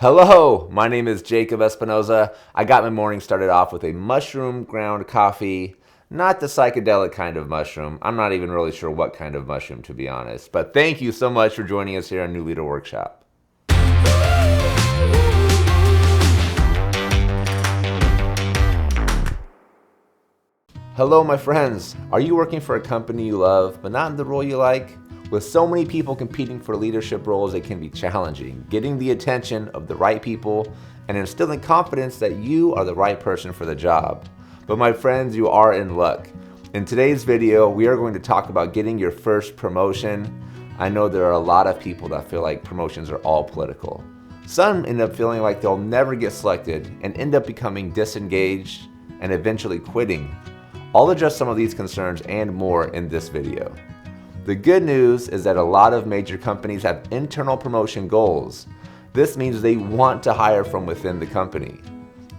Hello, my name is Jacob Espinoza. I got my morning started off with a mushroom ground coffee. Not the psychedelic kind of mushroom. I'm not even really sure what kind of mushroom, to be honest. But thank you so much for joining us here on New Leader Workshop. Hello, my friends. Are you working for a company you love, but not in the role you like? With so many people competing for leadership roles, it can be challenging, getting the attention of the right people and instilling confidence that you are the right person for the job. But my friends, you are in luck. In today's video, we are going to talk about getting your first promotion. I know there are a lot of people that feel like promotions are all political. Some end up feeling like they'll never get selected and end up becoming disengaged and eventually quitting. I'll address some of these concerns and more in this video. The good news is that a lot of major companies have internal promotion goals. This means they want to hire from within the company.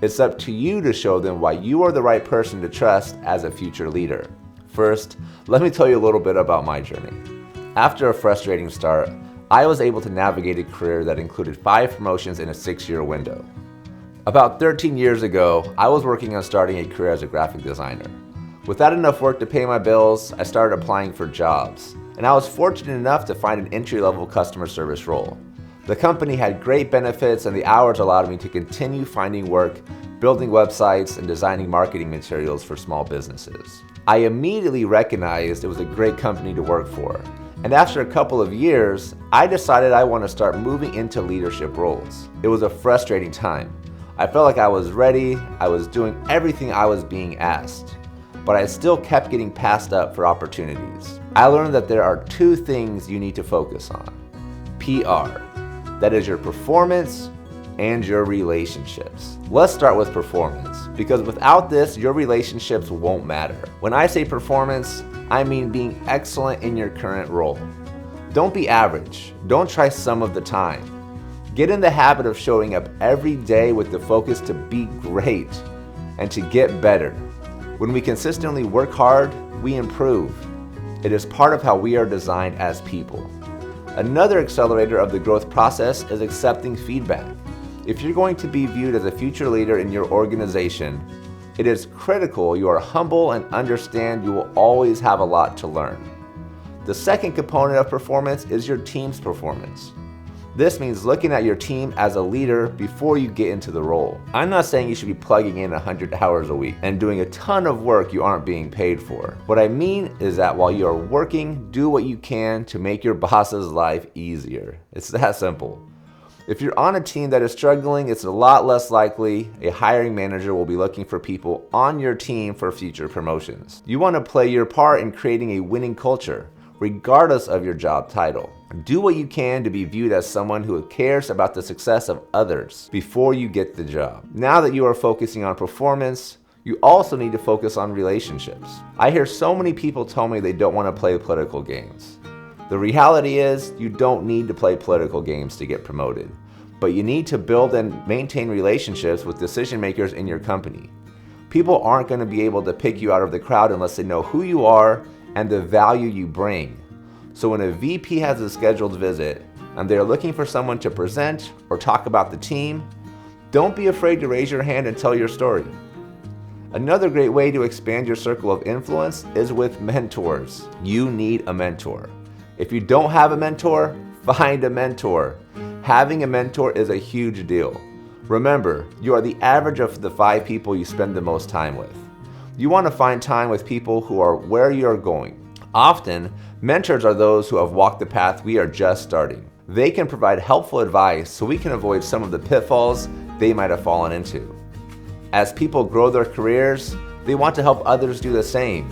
It's up to you to show them why you are the right person to trust as a future leader. First, let me tell you a little bit about my journey. After a frustrating start, I was able to navigate a career that included 5 promotions in a 6-year window. About 13 years ago, I was working on starting a career as a graphic designer. Without enough work to pay my bills, I started applying for jobs, and I was fortunate enough to find an entry-level customer service role. The company had great benefits, and the hours allowed me to continue finding work, building websites, and designing marketing materials for small businesses. I immediately recognized it was a great company to work for, and after a couple of years, I decided I want to start moving into leadership roles. It was a frustrating time. I felt like I was ready, I was doing everything I was being asked, but I still kept getting passed up for opportunities. I learned that there are 2 things you need to focus on. PR, that is your performance and your relationships. Let's start with performance, because without this, your relationships won't matter. When I say performance, I mean being excellent in your current role. Don't be average. Don't try some of the time. Get in the habit of showing up every day with the focus to be great and to get better. When we consistently work hard, we improve. It is part of how we are designed as people. Another accelerator of the growth process is accepting feedback. If you're going to be viewed as a future leader in your organization, it is critical you are humble and understand you will always have a lot to learn. The second component of performance is your team's performance. This means looking at your team as a leader before you get into the role. I'm not saying you should be plugging in 100 hours a week and doing a ton of work you aren't being paid for. What I mean is that while you are working, do what you can to make your boss's life easier. It's that simple. If you're on a team that is struggling, it's a lot less likely a hiring manager will be looking for people on your team for future promotions. You want to play your part in creating a winning culture, regardless of your job title. Do what you can to be viewed as someone who cares about the success of others before you get the job. Now that you are focusing on performance, you also need to focus on relationships. I hear so many people tell me they don't want to play political games. The reality is, you don't need to play political games to get promoted, but you need to build and maintain relationships with decision makers in your company. People aren't going to be able to pick you out of the crowd unless they know who you are and the value you bring. So when a VP has a scheduled visit and they're looking for someone to present or talk about the team, don't be afraid to raise your hand and tell your story. Another great way to expand your circle of influence is with mentors. You need a mentor. If you don't have a mentor, find a mentor. Having a mentor is a huge deal. Remember, you are the average of the 5 people you spend the most time with. You want to find time with people who are where you're going. Often, mentors are those who have walked the path we are just starting. They can provide helpful advice so we can avoid some of the pitfalls they might have fallen into. As people grow their careers, they want to help others do the same.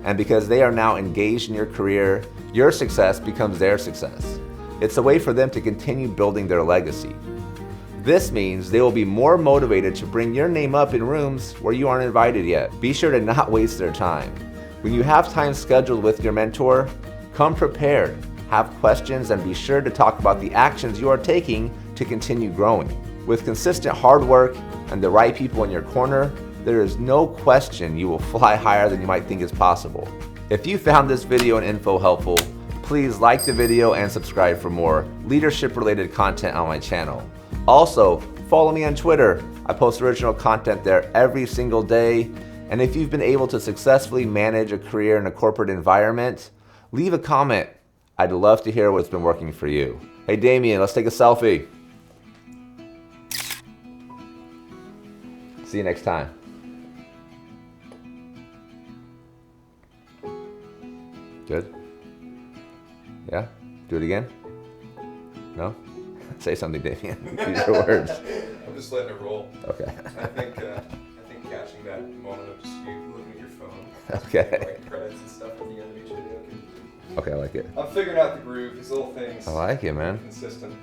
And because they are now engaged in your career, your success becomes their success. It's a way for them to continue building their legacy. This means they will be more motivated to bring your name up in rooms where you aren't invited yet. Be sure to not waste their time. When you have time scheduled with your mentor, come prepared, have questions, and be sure to talk about the actions you are taking to continue growing. With consistent hard work and the right people in your corner, there is no question you will fly higher than you might think is possible. If you found this video and info helpful, please like the video and subscribe for more leadership-related content on my channel. Also, follow me on Twitter. I post original content there every single day. And if you've been able to successfully manage a career in a corporate environment, leave a comment. I'd love to hear what's been working for you. Hey Damien, let's take a selfie. See you next time. Good? Yeah? Do it again? No? Say something, Damien. Use your words. I'm just letting it roll. Okay. I think catching that moment of just you looking at your phone. Okay. Like credits and stuff at the end of each video. Okay, I like it. I'm figuring out the groove, these little things. I like it, man. Consistent.